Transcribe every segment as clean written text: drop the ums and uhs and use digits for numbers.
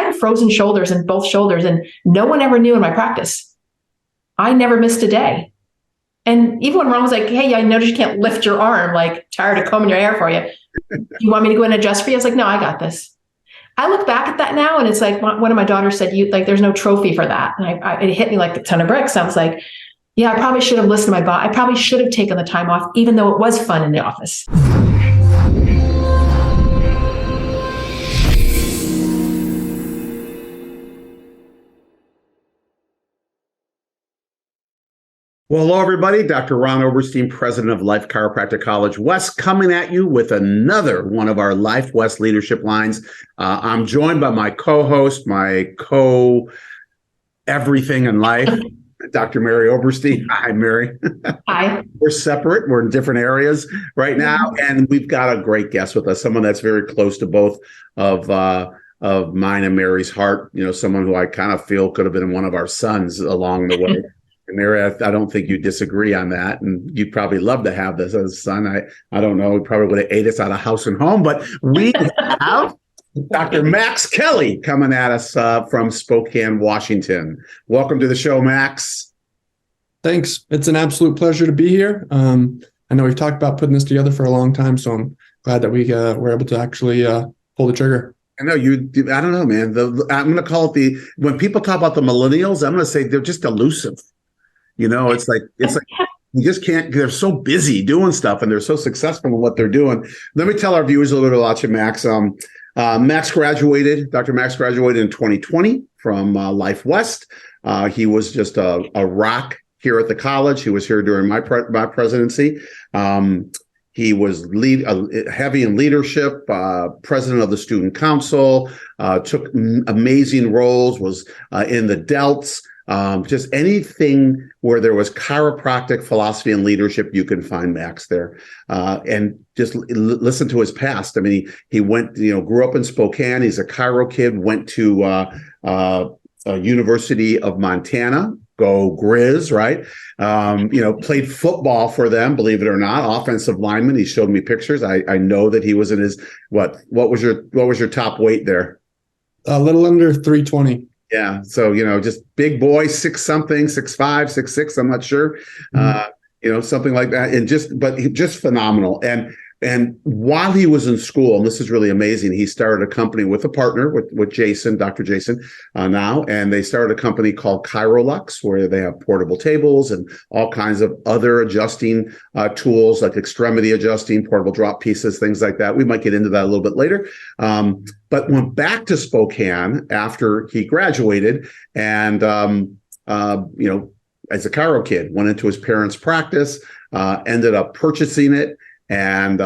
had frozen shoulders in both shoulders, and no one ever knew in my practice. I never missed a day. And even when Ron was like, hey, I noticed you can't lift your arm, like tired of combing your hair for you. You want me to go in and adjust for you? I was like, no, I got this. I look back at that now, and it's like one of my daughters said, there's no trophy for that. And it hit me like a ton of bricks. I was like, yeah, I probably should have listened to my body. I probably should have taken the time off, even though it was fun in the office. Well, hello, everybody. Dr. Ron Oberstein, president of Life Chiropractic College West, coming at you with another one of our Life West leadership lines. I'm joined by my co-host, my co-everything in life, Dr. Mary Oberstein. Hi, Mary. Hi. We're separate. We're in different areas right now, and we've got a great guest with us, someone that's very close to both of mine and Mary's heart. You know, someone who I kind of feel could have been one of our sons along the way. Mary, I don't think you disagree on that, and you'd probably love to have this as a son. I don't know. We probably would have ate us out of house and home, but we have Dr. Max Kelly coming at us from Spokane, Washington. Welcome to the show, Max. Thanks. It's an absolute pleasure to be here. I know we've talked about putting this together for a long time, so I'm glad that we were able to actually pull the trigger. I know you. I don't know, man. I'm going to call it when people talk about the millennials, I'm going to say they're just elusive. You know, it's like you just can't. They're so busy doing stuff, and they're so successful in what they're doing. Let me tell our viewers a little bit about you, Max. Max graduated. Dr. Max graduated in 2020 from Life West. He was just a rock here at the college. He was here during my presidency. He was heavy in leadership, president of the student council, took amazing roles, was in the Delts. Just anything where there was chiropractic philosophy and leadership, you can find Max there. And just listen to his past. I mean, he went, grew up in Spokane. He's a chiro kid, went to University of Montana. Go Grizz, right? Played football for them, believe it or not, offensive lineman. He showed me pictures. I know that he was in his, what was your top weight there? A little under 320. Yeah. So, just big boy, 6'something, 6'5", 6'6", I'm not sure. Something like that. And just phenomenal. And while he was in school, and this is really amazing, he started a company with a partner with Jason, Dr. Jason now, and they started a company called ChiroLux, where they have portable tables and all kinds of other adjusting tools, like extremity adjusting, portable drop pieces, things like that. We might get into that a little bit later. But went back to Spokane after he graduated, and as a chiro kid, went into his parents' practice, ended up purchasing it. And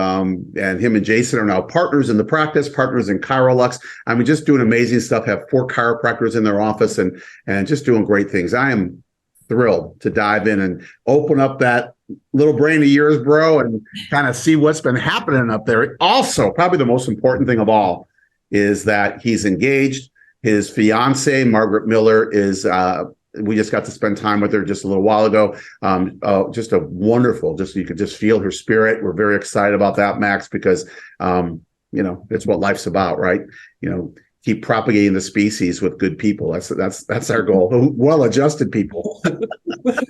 him and Jason are now partners in the practice, partners in ChiroLux. I mean, just doing amazing stuff, have 4 chiropractors in their office and just doing great things. I am thrilled to dive in and open up that little brain of yours, bro, and kind of see what's been happening up there. Also, probably the most important thing of all is that he's engaged. His fiance, Margaret Miller, is we just got to spend time with her just a little while ago. Just a wonderful, you could just feel her spirit. We're very excited about that, Max, because, it's what life's about, right? Keep propagating the species with good people. That's our goal. Well-adjusted people.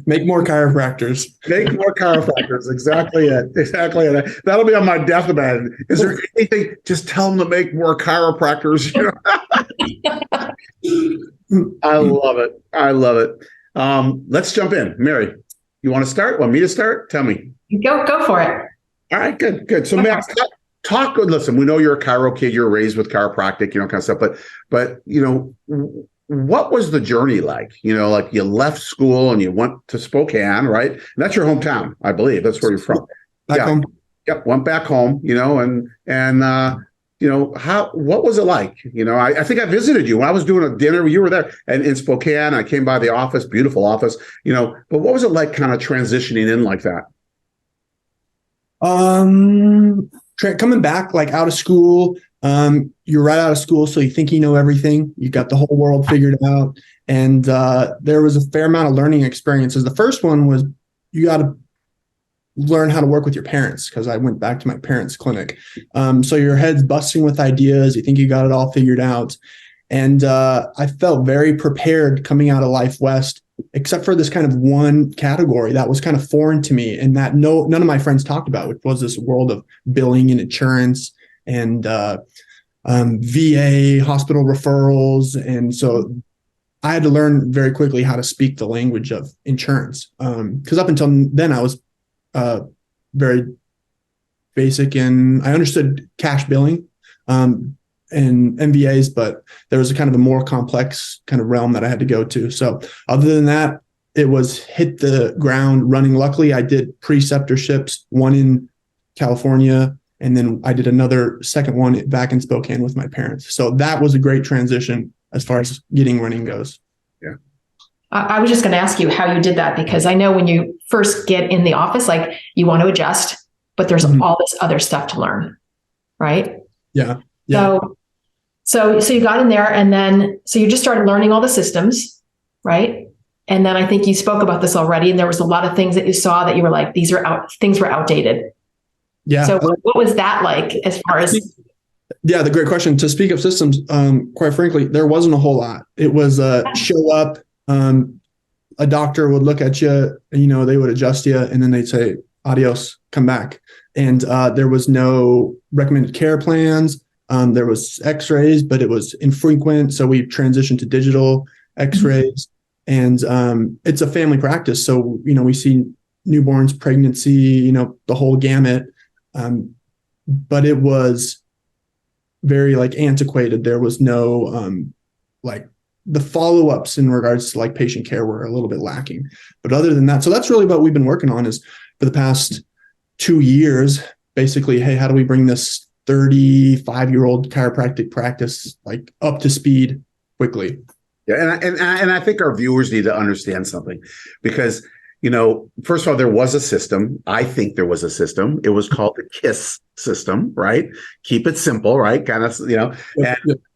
Make more chiropractors. Make more chiropractors. Exactly it. Exactly it. That'll be on my deathbed. Is there anything? Just tell them to make more chiropractors. I love it. I love it. Let's jump in. Mary, you want to start? Want me to start? Tell me. Go for it. All right, good. So Max, listen, we know you're a chiro kid, you're raised with chiropractic, kind of stuff, but what was the journey like? Like you left school and you went to Spokane, right? And that's your hometown, I believe. That's where you're from. Back home. Yep, went back home, what was it like? I think I visited you when I was doing a dinner. You were there and in Spokane. I came by the office, beautiful office, but what was it like kind of transitioning in like that? Coming back like out of school, you're right out of school, so you think you know everything. You got the whole world figured out, and there was a fair amount of learning experiences. The first one was you got to learn how to work with your parents, because I went back to my parents' clinic. So your head's busting with ideas. You think you got it all figured out, And I felt very prepared coming out of Life West, except for this kind of one category that was kind of foreign to me and that none of my friends talked about, which was this world of billing and insurance and VA hospital referrals. And so I had to learn very quickly how to speak the language of insurance. Because up until then, I was very basic and I understood cash billing and MVAs, but there was a kind of a more complex kind of realm that I had to go to. So other than that, it was hit the ground running. Luckily, I did preceptorships, one in California, and then I did another second one back in Spokane with my parents. So that was a great transition as far as getting running goes. Yeah. I was just going to ask you how you did that, because I know when you first get in the office, like you want to adjust, but there's all this other stuff to learn, right? Yeah. So you got in there and then, so you just started learning all the systems, right? And then I think you spoke about this already, and there was a lot of things that you saw that you were like, things were outdated. Yeah. So what was that like as far as? Yeah, the great question. To speak of systems, quite frankly, there wasn't a whole lot. It was show up, a doctor would look at you, and, they would adjust you, and then they'd say, adios, come back. And there was no recommended care plans. There was x-rays, but it was infrequent. So we transitioned to digital x-rays. And it's a family practice. So, we see newborns, pregnancy, the whole gamut. But it was very antiquated. There was no the follow-ups in regards to patient care were a little bit lacking. But other than that, so that's really what we've been working on is for the past 2 years, basically, hey, how do we bring this 35-year-old chiropractic practice up to speed quickly? Yeah, and I think our viewers need to understand something, because first of all, there was a system. I think there was a system. It was called the KISS system, right? Keep it simple, right? Kind of,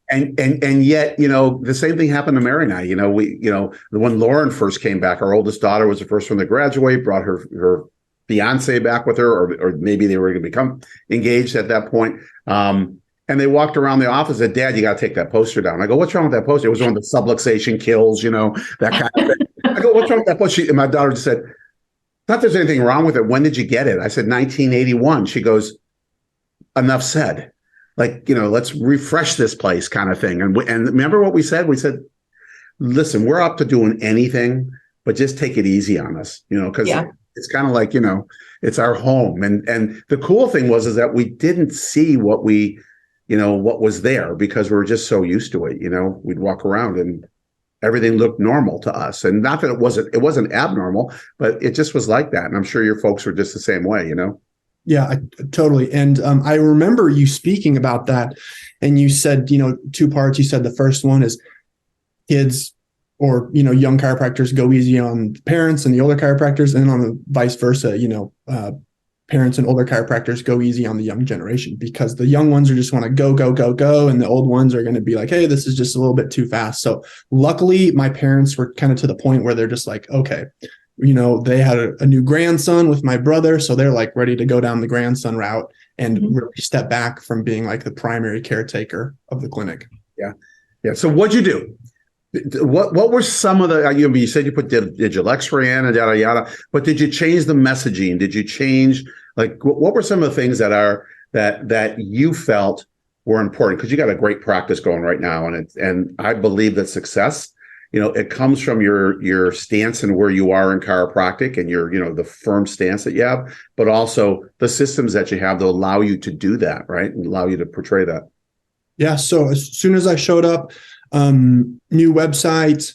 and yet, the same thing happened to Mary and I. When Lauren first came back, our oldest daughter was the first one to graduate, brought her fiance back with her, or maybe they were going to become engaged at that point. And they walked around the office and said, Dad, you got to take that poster down. I go, what's wrong with that poster? It was on the subluxation kills, that kind of thing. I go, what's wrong with that poster? And my daughter just said, not there's anything wrong with it. When did you get it? I said, 1981. She goes, enough said. Let's refresh this place kind of thing. And remember what we said? We said, listen, we're up to doing anything, but just take it easy on us, because it's kind of like, it's our home. And the cool thing is that we didn't see what what was there, because we were just so used to it. We'd walk around and everything looked normal to us. And not that it wasn't abnormal, but it just was like that. And I'm sure your folks were just the same way, Yeah, totally. And I remember you speaking about that, and you said, two parts. You said the first one is kids or, young chiropractors go easy on parents and the older chiropractors, and on the vice versa, parents and older chiropractors go easy on the young generation, because the young ones are just want to go, go, go, go. And the old ones are going to be like, hey, this is just a little bit too fast. So luckily my parents were kind of to the point where they're just like, okay, they had a new grandson with my brother. So they're ready to go down the grandson route and really step back from being the primary caretaker of the clinic. Yeah. Yeah. So what'd you do? What were some of the, you said you put digital x-ray in and yada, yada, but did you change the messaging? Did you change, what were some of the things that you felt were important? Because you got a great practice going right now. And I believe that success, it comes from your stance and where you are in chiropractic and your, the firm stance that you have, but also the systems that you have to allow you to do that, right? And allow you to portray that. Yeah. So as soon as I showed up, new website,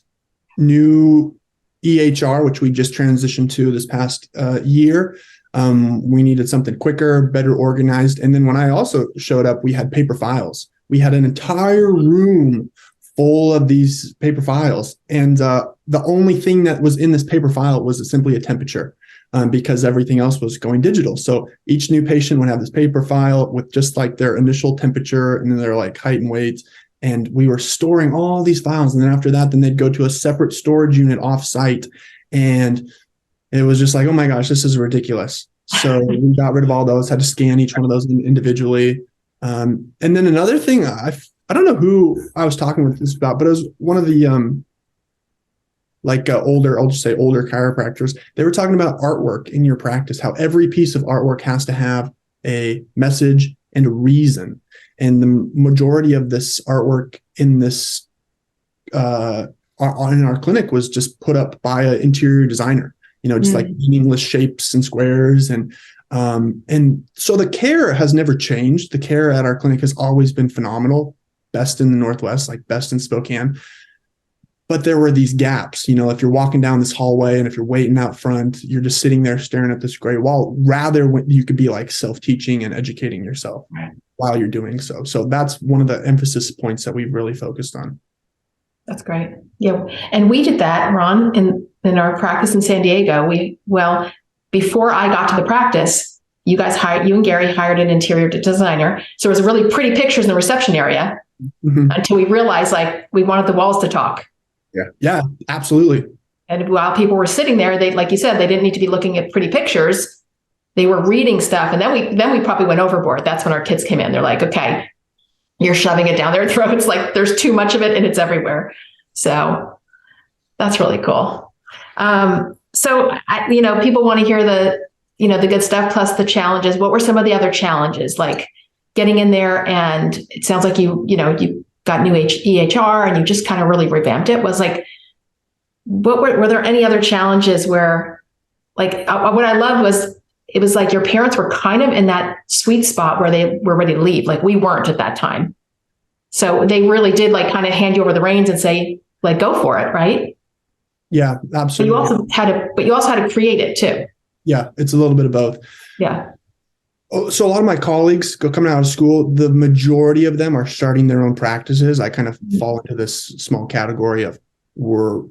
new EHR, which we just transitioned to this past year. We needed something quicker, better organized. And then when I also showed up, we had paper files. We had an entire room full of these paper files. And the only thing that was in this paper file was simply a temperature, because everything else was going digital. So each new patient would have this paper file with just their initial temperature and then their height and weight. And we were storing all these files. And then after that, then they'd go to a separate storage unit off-site. And it was just oh my gosh, this is ridiculous. So we got rid of all those, had to scan each one of those individually. And then another thing I I don't know who I was talking with this about, but it was one of the older, I'll just say older chiropractors. They were talking about artwork in your practice, how every piece of artwork has to have a message and a reason. And the majority of this artwork in this in our clinic was just put up by an interior designer, just like meaningless shapes and squares. And so the care has never changed. The care at our clinic has always been phenomenal, best in the Northwest, like best in Spokane. But there were these gaps, if you're walking down this hallway and if you're waiting out front, you're just sitting there staring at this gray wall, rather when you could be like self-teaching and educating yourself while you're doing so. So that's one of the emphasis points that we've really focused on. That's great. Yeah. And we did that, Ron, in our practice in San Diego. Before I got to the practice, you and Gary hired an interior designer. So it was really pretty pictures in the reception area until we realized we wanted the walls to talk. Yeah, absolutely. And while people were sitting there, they, like you said, they didn't need to be looking at pretty pictures. They were reading stuff. And then we probably went overboard. That's when our kids came in. They're like, okay, you're shoving it down their throats. Like there's too much of it and it's everywhere. So that's really cool. People want to hear the good stuff plus the challenges. What were some of the other challenges, like getting in there? And it sounds like you got new EHR and you just kind of really revamped it. Was like, were there any other challenges where, what I loved was, it was like your parents were kind of in that sweet spot where they were ready to leave. Like we weren't at that time. So they really did kind of hand you over the reins and say, go for it. Right. Yeah, absolutely. But you also had to create it too. Yeah. It's a little bit of both. Yeah. So a lot of my colleagues coming out of school, the majority of them are starting their own practices. I kind of fall into this small category of we're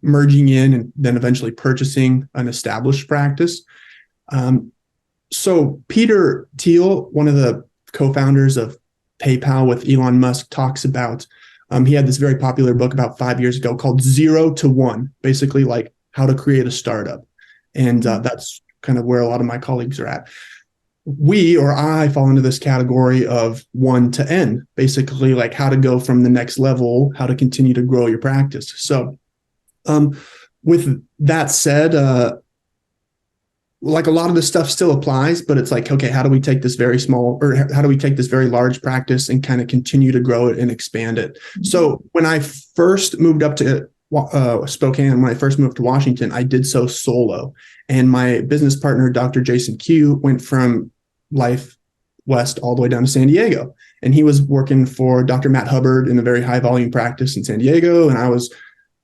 merging in and then eventually purchasing an established practice. So Peter Thiel, one of the co-founders of PayPal with Elon Musk, talks about, he had this very popular book about 5 years ago called 0 to 1, basically like how to create a startup. And that's kind of where a lot of my colleagues are at. I fall into this category of 1 to N, basically like how to go from the next level, how to continue to grow your practice. So with that said, a lot of this stuff still applies, but it's like, okay, how do we take this very small, or how do we take this very large practice and kind of continue to grow it and expand it? So when I first moved up to Spokane, when I first moved to Washington, I did so solo. And my business partner, Dr. Jason Kiu, went from Life West all the way down to San Diego. And he was working for Dr. Matt Hubbard in a very high volume practice in San Diego. And I was,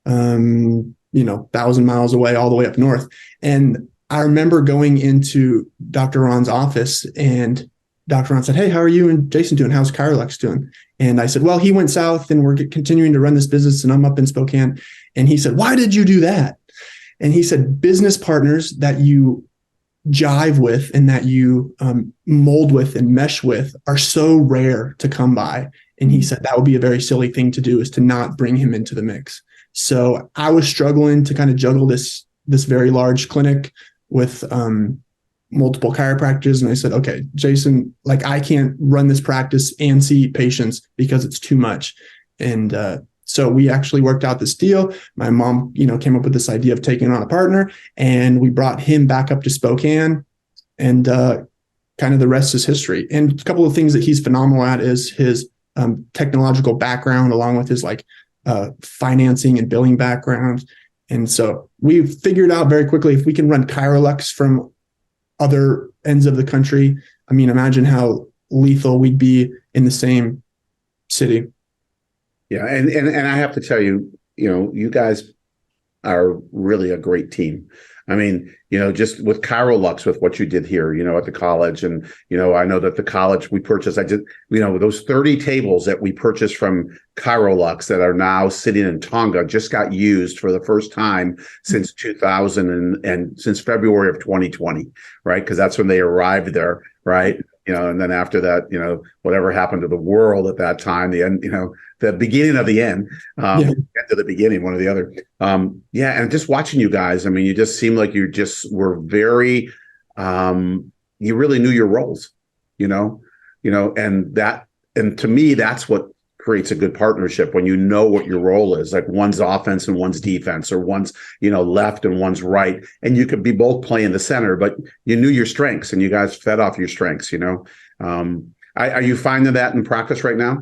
1,000 miles away, all the way up north. And I remember going into Dr. Ron's office and Dr. Ron said, "Hey, how are you and Jason doing? How's ChiroLux doing?" And I said, "Well, he went south and we're continuing to run this business and I'm up in Spokane." And he said, "Why did you do that?" And he said, "Business partners that you jive with and that you mold with and mesh with are so rare to come by." And he said that would be a very silly thing to do, is to not bring him into the mix. So I was struggling to kind of juggle this very large clinic with multiple chiropractors. And I said, "Okay, Jason, I can't run this practice and see patients because it's too much." And so we actually worked out this deal. My mom, came up with this idea of taking on a partner, and we brought him back up to Spokane, and kind of the rest is history. And a couple of things that he's phenomenal at is his technological background, along with his financing and billing background. And so we figured out very quickly, if we can run ChiroLux from other ends of the country, I mean, imagine how lethal we'd be in the same city. Yeah. And I have to tell you, you guys are really a great team. I mean, just with ChiroLux, with what you did here, at the college. And, I know that the college we purchased, those 30 tables that we purchased from ChiroLux that are now sitting in Tonga just got used for the first time since 2000 and since February of 2020, right? Because that's when they arrived there, right? And then after that, whatever happened to the world at that time, the end, the beginning of the end, end of the beginning, one or the other. And just watching you guys, I mean, you just seem like you just were very, you really knew your roles, and to me, that's what creates a good partnership when you know what your role is, like one's offense and one's defense, or one's, left and one's right. And you could be both playing the center, but you knew your strengths and you guys fed off your strengths, Are you finding that in practice right now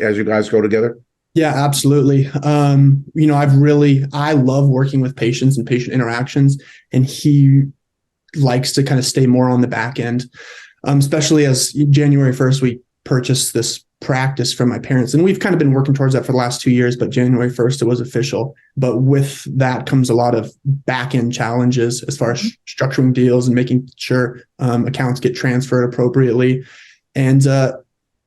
as you guys go together? Yeah, absolutely. I love working with patients and patient interactions, and he likes to kind of stay more on the back end, especially as January 1st, we purchased this practice from my parents, and we've kind of been working towards that for the last 2 years, but January 1st, it was official. But with that comes a lot of back end challenges as far as structuring deals and making sure accounts get transferred appropriately. And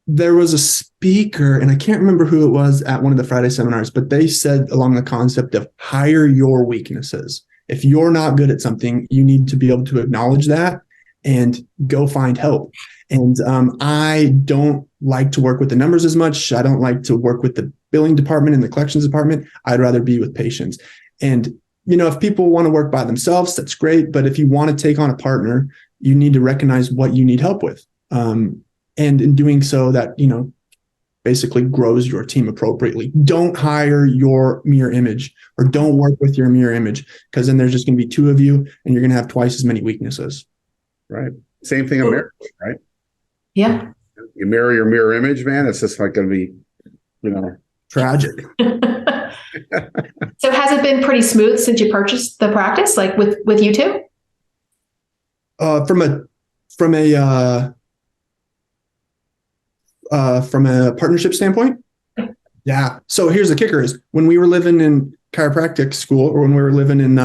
there was a speaker, and I can't remember who it was at one of the Friday seminars, but they said along the concept of hire your weaknesses. If you're not good at something, you need to be able to acknowledge that and go find help. And I don't like to work with the numbers as much. I don't like to work with the billing department and the collections department. I'd rather be with patients. And, if people want to work by themselves, that's great. But if you want to take on a partner, you need to recognize what you need help with. And in doing so, that, basically grows your team appropriately. Don't hire your mirror image, or don't work with your mirror image, because then there's just going to be two of you and you're going to have twice as many weaknesses. Right. Same thing in marriage, right? Yeah. You marry your mirror image, man. It's just like going to be, tragic. So has it been pretty smooth since you purchased the practice, like with you two? From a partnership standpoint? Yeah. So here's the kicker: is when we were living in chiropractic school, or when we were living in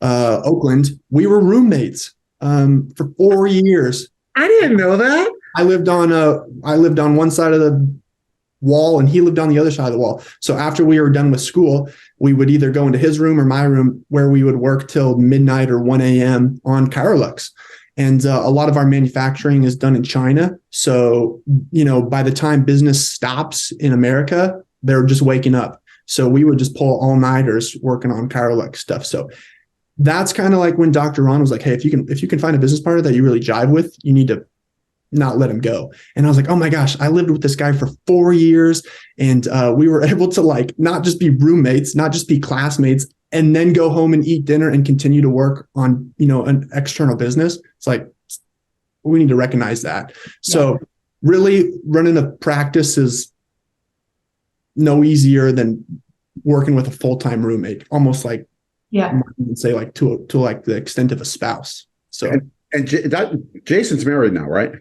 Oakland, we were roommates for 4 years. I didn't know that. I lived on one side of the wall, and he lived on the other side of the wall. So after we were done with school, we would either go into his room or my room, where we would work till midnight or 1 a.m. on ChiroLux. And a lot of our manufacturing is done in China. So, by the time business stops in America, they're just waking up. So we would just pull all-nighters working on ChiroLux stuff. So that's kind of like when Dr. Ron was like, hey, if you can find a business partner that you really jive with, you need to not let him go. And I was like, oh my gosh, I lived with this guy for 4 years, and we were able to not just be roommates, not just be classmates, and then go home and eat dinner and continue to work on, an external business. It's like, we need to recognize that. So really running a practice is no easier than working with a full-time roommate, almost like, say like to like the extent of a spouse. So, and Jason's married now, right?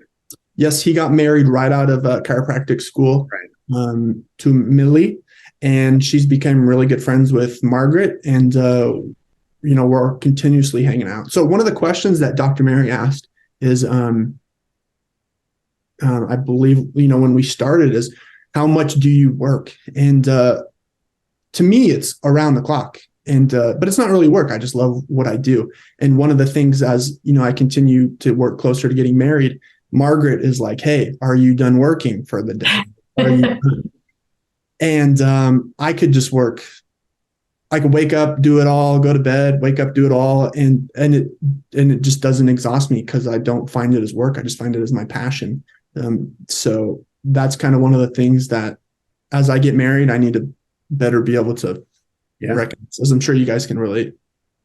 Yes. He got married right out of chiropractic school, to Millie. And she's become really good friends with Margaret, and, we're continuously hanging out. So one of the questions that Dr. Mary asked is, I believe, when we started, is how much do you work? And to me, it's around the clock. And but it's not really work. I just love what I do. And one of the things, as I continue to work closer to getting married, Margaret is like, hey, are you done working for the day? Are you And I could just work. I could wake up, do it all, go to bed, wake up, do it all. And it just doesn't exhaust me, because I don't find it as work. I just find it as my passion. So that's kind of one of the things that, as I get married, I need to better be able to recognize, as I'm sure you guys can relate.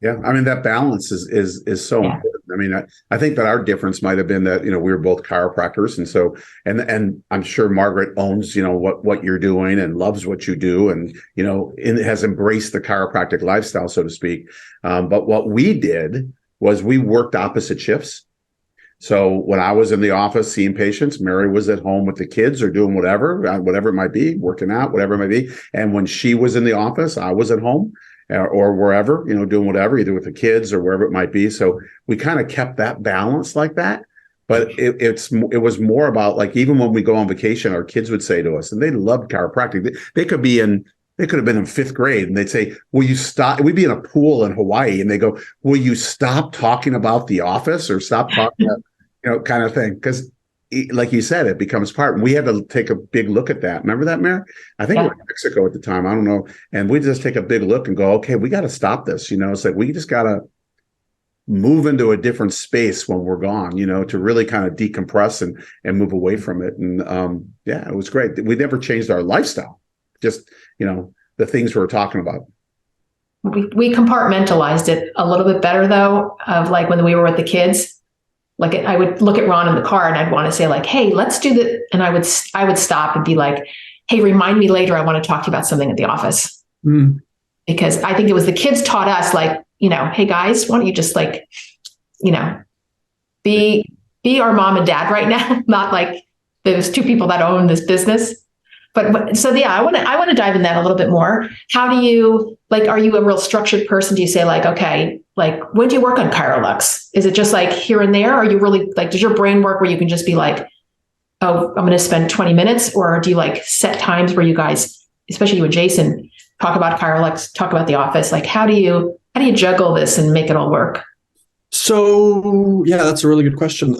Yeah. I mean, that balance is so important. I mean, I think that our difference might have been that, we were both chiropractors. And so, and I'm sure Margaret owns, what you're doing and loves what you do, and, has embraced the chiropractic lifestyle, so to speak. But what we did was we worked opposite shifts. So when I was in the office seeing patients, Mary was at home with the kids or doing whatever it might be, working out, whatever it might be. And when she was in the office, I was at home. Or wherever, doing whatever, either with the kids or wherever it might be. So we kind of kept that balance like that. But it was more about, like, even when we go on vacation, our kids would say to us, and they loved chiropractic. They could have been in 5th grade, and they'd say, will you stop? We'd be in a pool in Hawaii, and they go, will you stop talking about the office, or stop talking about, kind of thing. Because like you said, it becomes part. And we had to take a big look at that. Remember that, Mary? I think we were in Mexico at the time. I don't know. And we just take a big look and go, okay, we got to stop this. It's like, we just got to move into a different space when we're gone, to really kind of decompress and move away from it. And it was great. We never changed our lifestyle, just, the things we were talking about. We compartmentalized it a little bit better, though, of like when we were with the kids. Like I would look at Ron in the car and I'd want to say like, hey, let's do that. And I would stop and be like, hey, remind me later. I want to talk to you about something at the office. Because I think it was the kids taught us like, hey guys, why don't you just like, be our mom and dad right now, not like those two people that own this business. But so I want to dive in that a little bit more. How do you are you a real structured person? Do you say like, okay, like when do you work on ChiroLux? Is it just like here and there? Or are you really like, does your brain work where you can just be like, oh, I'm going to spend 20 minutes? Or do you like set times where you guys, especially you and Jason, talk about ChiroLux, talk about the office? Like, how do you juggle this and make it all work? So yeah, that's a really good question.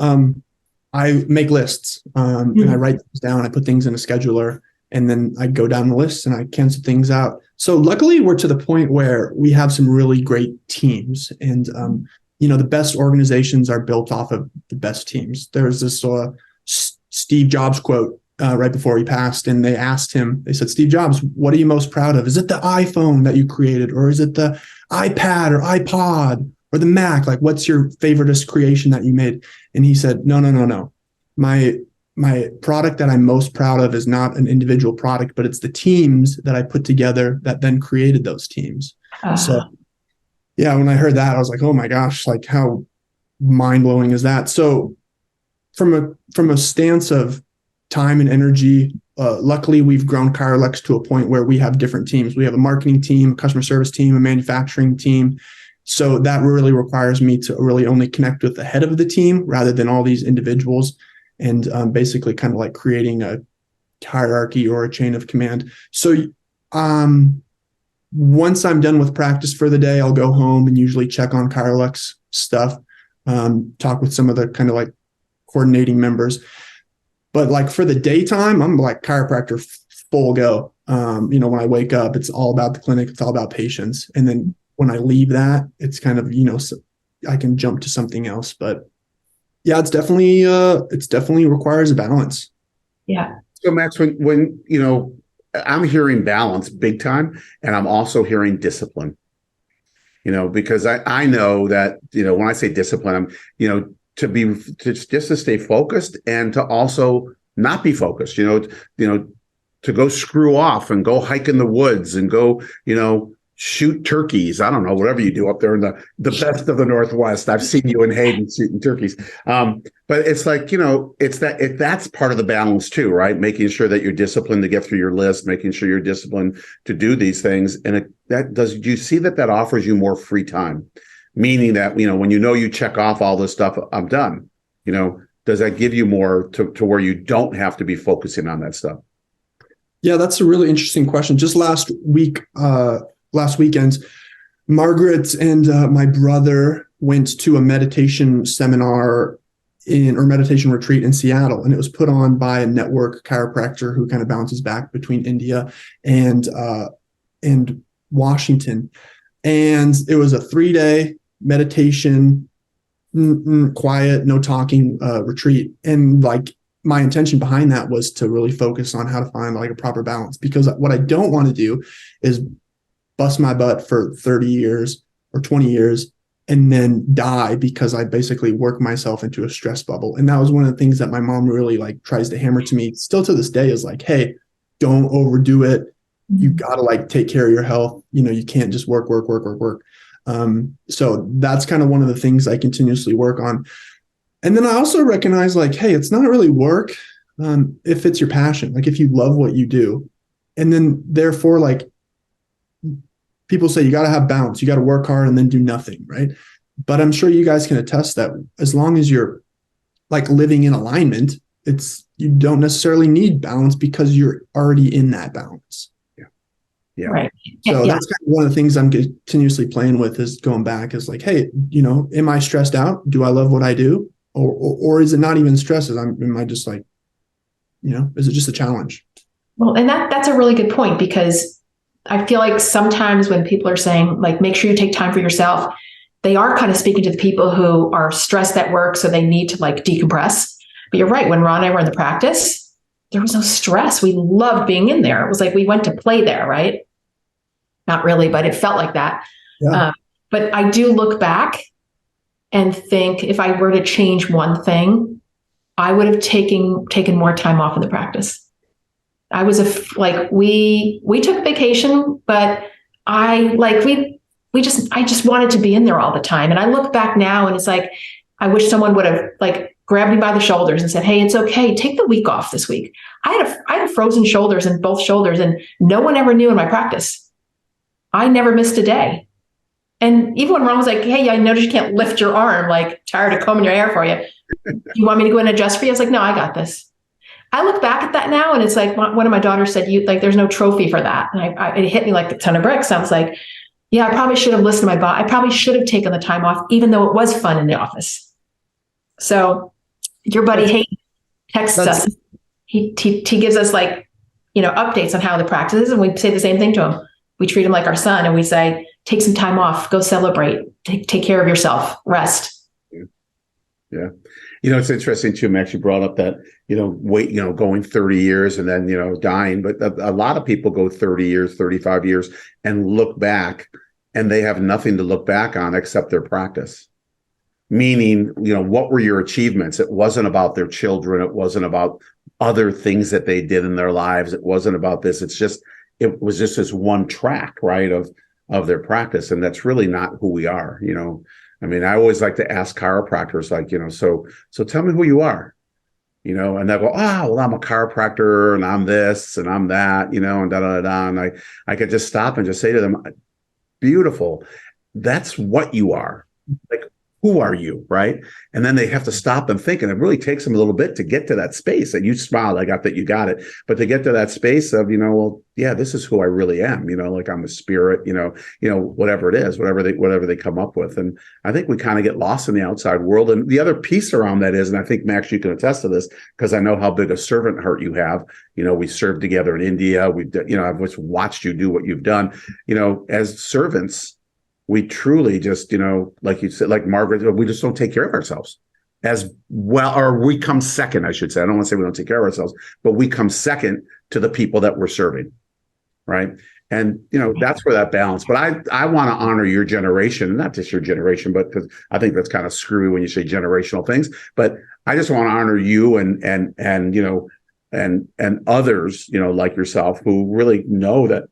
I make lists and I write things down. I put things in a scheduler. And then I go down the list and I cancel things out. So luckily, we're to the point where we have some really great teams. And, the best organizations are built off of the best teams. There's this Steve Jobs quote right before he passed. And they said, Steve Jobs, what are you most proud of? Is it the iPhone that you created? Or is it the iPad or iPod or the Mac? Like, what's your favoriteest creation that you made? And he said, no. My product that I'm most proud of is not an individual product, but it's the teams that I put together that then created those teams. So yeah, when I heard that, I was like, oh my gosh, like how mind blowing is that? So from a stance of time and energy, luckily we've grown ChiroLux to a point where we have different teams. We have a marketing team, a customer service team, a manufacturing team. So that really requires me to really only connect with the head of the team rather than all these individuals. And basically kind of like creating a hierarchy or a chain of command. So once I'm done with practice for the day, I'll go home and usually check on ChiroLux stuff, talk with some of the kind of like coordinating members. But like for the daytime, I'm like chiropractor full go. When I wake up, it's all about the clinic. It's all about patients. And then when I leave that, it's kind of, I can jump to something else. But yeah, it's definitely requires a balance. Yeah. So Max, when I'm hearing balance big time, and I'm also hearing discipline. Because I know that when I say discipline, I'm just to stay focused and to also not be focused. To go screw off and go hike in the woods and go shoot turkeys. I don't know, whatever you do up there in the best of the Northwest. I've seen you in Hayden shooting turkeys. But it's like, that's part of the balance too, right? Making sure that you're disciplined to get through your list, making sure you're disciplined to do these things. And do you see that offers you more free time? Meaning that, when you check off all this stuff, I'm done, does that give you more to where you don't have to be focusing on that stuff? Yeah, that's a really interesting question. Just last weekend, Margaret and my brother went to a meditation seminar or meditation retreat in Seattle, and it was put on by a network chiropractor who kind of bounces back between India and Washington. And it was a 3-day meditation, quiet, no talking retreat. And like my intention behind that was to really focus on how to find like a proper balance, because what I don't want to do is bust my butt for 30 years or 20 years and then die because I basically work myself into a stress bubble. And that was one of the things that my mom really like tries to hammer to me still to this day is like, hey, don't overdo it. You got to like take care of your health. You can't just work. So that's kind of one of the things I continuously work on. And then I also recognize like, hey, it's not really work if it's your passion, like if you love what you do. And then therefore, like, people say you got to have balance, you got to work hard and then do nothing, right? But I'm sure you guys can attest that as long as you're like living in alignment, you don't necessarily need balance because you're already in that balance. Yeah. Right. So that's kind of one of the things I'm continuously playing with is going back is like, hey, am I stressed out? Do I love what I do? Or is it not even stress? Am I just like, is it just a challenge? Well, and that's a really good point, because I feel like sometimes when people are saying like, make sure you take time for yourself, they are kind of speaking to the people who are stressed at work, so they need to like decompress. But you're right. When Ron and I were in the practice, there was no stress. We loved being in there. It was like we went to play there, right? Not really, but it felt like that. Yeah. But I do look back and think if I were to change one thing, I would have taken more time off in the practice. I was we took vacation, but I just wanted to be in there all the time. And I look back now and it's like, I wish someone would have like grabbed me by the shoulders and said, hey, it's okay. Take the week off this week. I had frozen shoulders in both shoulders and no one ever knew in my practice. I never missed a day. And even when Ron was like, hey, I noticed you can't lift your arm, like tired of combing your hair for you. You want me to go in and adjust for you? I was like, no, I got this. I look back at that now and it's like one of my daughters said, there's no trophy for that. And it hit me like a ton of bricks. I was like, yeah, I probably should have listened to my boss. I probably should have taken the time off, even though it was fun in the office. So your buddy Hayden texts us. He gives us updates on how the practice is. And we say the same thing to him. We treat him like our son and we say, take some time off, go celebrate, take care of yourself, rest. Yeah. It's interesting too, Max, you brought up that, going 30 years and then, dying, but a lot of people go 30 years, 35 years and look back and they have nothing to look back on except their practice. Meaning, what were your achievements? It wasn't about their children. It wasn't about other things that they did in their lives. It wasn't about this. It was just this one track, right, of their practice. And that's really not who we are, I mean, I always like to ask chiropractors, so tell me who you are, and they go, well, I'm a chiropractor and I'm this and I'm that, and da-da-da-da. And I could just stop and just say to them, beautiful. That's what you are. Like, who are you, right? And then they have to stop and think, and it really takes them a little bit to get to that space. And you smiled, I got that you got it, but to get to that space of, well, yeah, this is who I really am. Like I'm a spirit, whatever it is, whatever they come up with. And I think we kind of get lost in the outside world. And the other piece around that is, and I think Max, you can attest to this because I know how big a servant heart you have. We served together in India. I've just watched you do what you've done. As servants, we truly just, like you said, like Margaret, we just don't take care of ourselves as well, or we come second, I should say. I don't want to say we don't take care of ourselves, but we come second to the people that we're serving, right? And, that's where that balance. But I want to honor your generation, not just your generation, but because I think that's kind of screwy when you say generational things. But I just want to honor you and others, like yourself, who really know that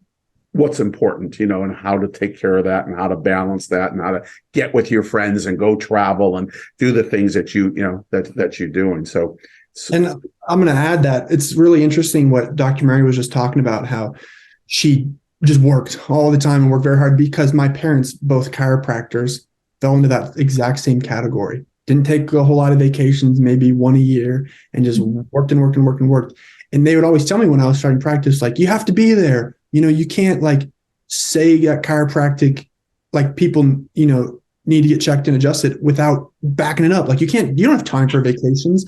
what's important, and how to take care of that and how to balance that and how to get with your friends and go travel and do the things that that you're doing. So, and I'm going to add that it's really interesting what Dr. Mary was just talking about, how she just worked all the time and worked very hard because my parents, both chiropractors, fell into that exact same category. Didn't take a whole lot of vacations, maybe one a year, and just worked and worked and worked and worked. And they would always tell me when I was starting practice, like, you have to be there. You can't say you got chiropractic, people, need to get checked and adjusted without backing it up. You don't have time for vacations,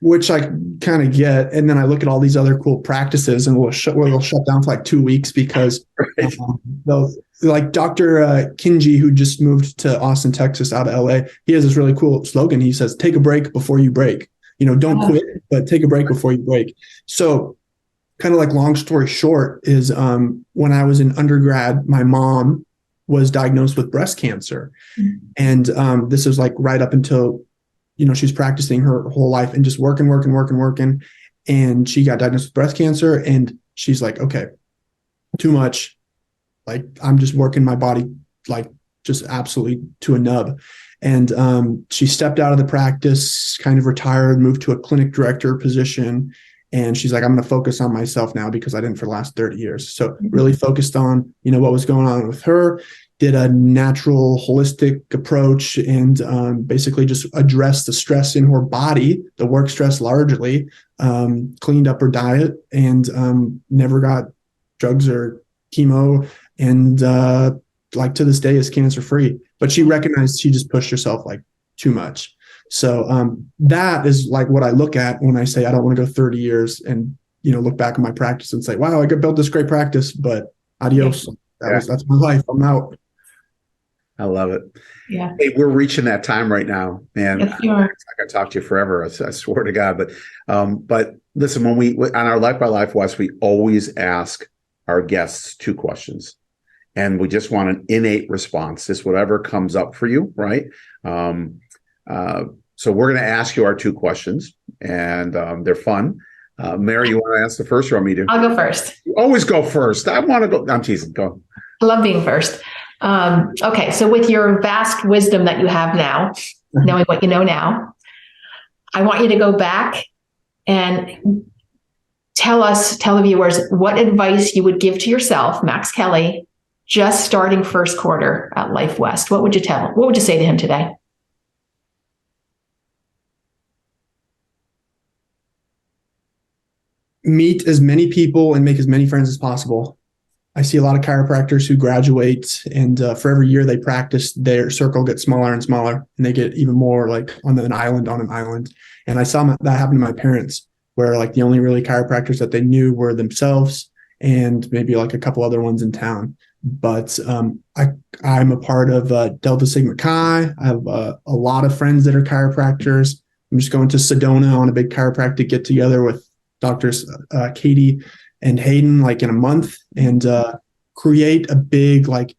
which I kind of get. And then I look at all these other cool practices and they'll shut down for 2 weeks because they'll Dr. Kinji, who just moved to Austin, Texas out of LA. He has this really cool slogan. He says, take a break before you break, don't quit, but take a break before you break. So kind of long story short is when I was in undergrad, my mom was diagnosed with breast cancer. Mm-hmm. And this was right up until, she's practicing her whole life and just working. And she got diagnosed with breast cancer and she's like, okay, too much. I'm just working my body, just absolutely to a nub. And she stepped out of the practice, kind of retired, moved to a clinic director position. And she's like, I'm going to focus on myself now because I didn't for the last 30 years. So really focused on, what was going on with her, did a natural holistic approach and basically just addressed the stress in her body, the work stress largely, cleaned up her diet and never got drugs or chemo. And to this day is cancer free. But she recognized she just pushed herself too much. So that is what I look at when I say I don't want to go 30 years and, look back at my practice and say, wow, I could build this great practice, but adios. That's my life. I'm out. I love it. Yeah. Hey, we're reaching that time right now, and Yes, you are. I could talk to you forever. I swear to God. But listen, when we on our Life by Life West, we always ask our guests 2 questions, and we just want an innate response. Just whatever comes up for you, right? So we're going to ask you our 2 questions, and they're fun. Mary, you want to ask the first, or want me to? I'll go first. You always go first. I want to go. I'm teasing. Go. I love being first. Okay, so with your vast wisdom that you have now, knowing what you know now, I want you to go back and tell the viewers what advice you would give to yourself, Max Kelly, just starting first quarter at Life West. What would you tell him? What would you say to him today? Meet as many people and make as many friends as possible. I see a lot of chiropractors who graduate, and for every year they practice, their circle gets smaller and smaller, and they get even more like on an island. And I saw that happen to my parents, where like the only really chiropractors that they knew were themselves and maybe like a couple other ones in town. But I'm a part of Delta Sigma Chi. I have a lot of friends that are chiropractors. I'm just going to Sedona on a big chiropractic get together with Doctors Katie and Hayden like in a month, and create a big like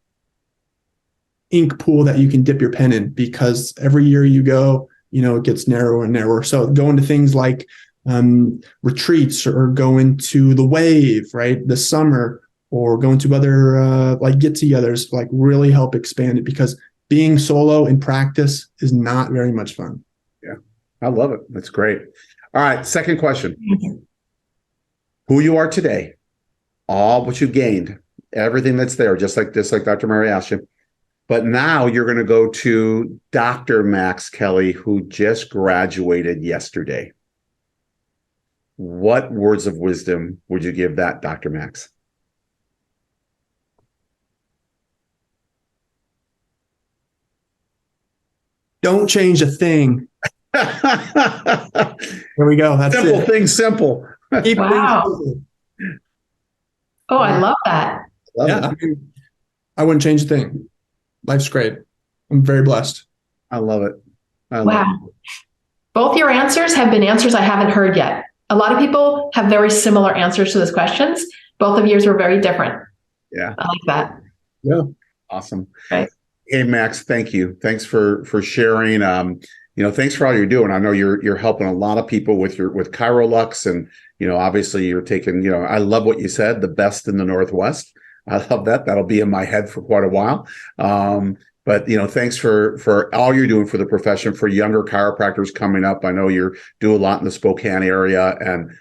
ink pool that you can dip your pen in, because every year you go, it gets narrower and narrower. So going to things like retreats, or going to the Wave, right, this summer, or going to other like get-togethers, like really help expand it, because being solo in practice is not very much fun. Yeah, I love it. That's great. All right, second question. Who you are today, all what you've gained, everything that's there, just like Dr. Mary asked you. But now you're going to go to Dr. Max Kelly, who just graduated yesterday. What words of wisdom would you give that, Dr. Max? Don't change a thing. There we go. That's simple it. Thing simple. Keep Wow. things simple. Oh, I love that. Yeah, I wouldn't change a thing. Life's great. I'm very blessed. I love it. Wow. Both your answers have been answers I haven't heard yet. A lot of people have very similar answers to those questions. Both of yours were very different. Yeah. I like that. Yeah. Awesome. Right. Hey, Max, thank you. Thanks for sharing. Thanks for all you're doing. I know you're helping a lot of people with ChiroLux, and obviously you're taking. I love what you said. The best in the Northwest. I love that. That'll be in my head for quite a while. But thanks for all you're doing for the profession, for younger chiropractors coming up. I know you do a lot in the Spokane area, and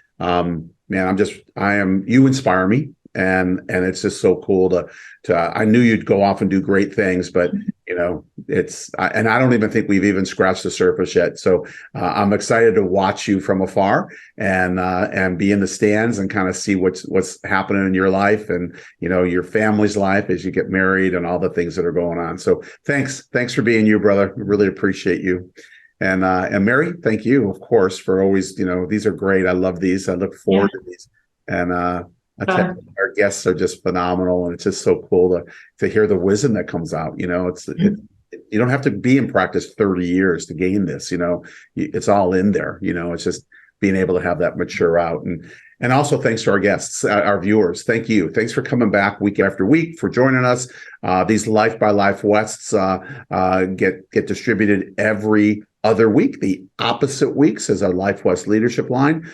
man, you inspire me. And it's just so cool to I knew you'd go off and do great things, but and I don't even think we've even scratched the surface yet. So I'm excited to watch you from afar and be in the stands and kind of see what's happening in your life and your family's life as you get married and all the things that are going on. So thanks for being you, brother. I really appreciate you. And Mary, thank you, of course, for always. These are great. I love these. I look forward to these. And I tell you, our guests are just phenomenal, and it's just so cool to hear the wisdom that comes out. You don't have to be in practice 30 years to gain this. It's all in there. It's just being able to have that mature out. And also thanks to our guests, our viewers. Thank you. Thanks for coming back week after week, for joining us. These Life by Life Wests get distributed every other week. The opposite weeks as a Life West leadership line.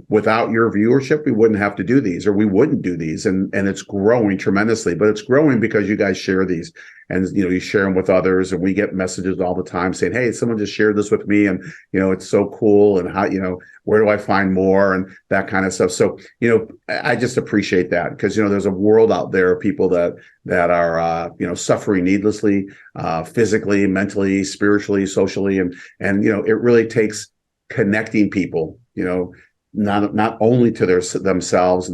Without your viewership, we wouldn't have to do these, or we wouldn't do these. And it's growing tremendously, but it's growing because you guys share these, and you share them with others, and we get messages all the time saying, hey, someone just shared this with me, and it's so cool, and how where do I find more, and that kind of stuff. So I just appreciate that, because there's a world out there of people that are suffering needlessly, physically, mentally, spiritually, socially, and it really takes connecting people, not only to themselves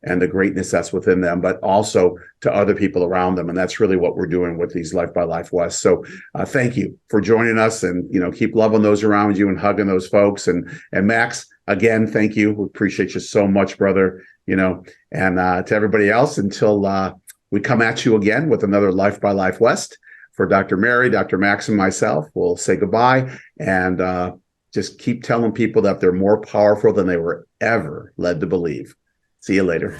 and the greatness that's within them, but also to other people around them. And that's really what we're doing with these Life by Life West. So thank you for joining us, and keep loving those around you and hugging those folks. And Max, again, thank you. We appreciate you so much, brother. And to everybody else, until we come at you again with another Life by Life West. for Dr. Mary, Dr. Max, and myself, we'll say goodbye and just keep telling people that they're more powerful than they were ever led to believe. See you later.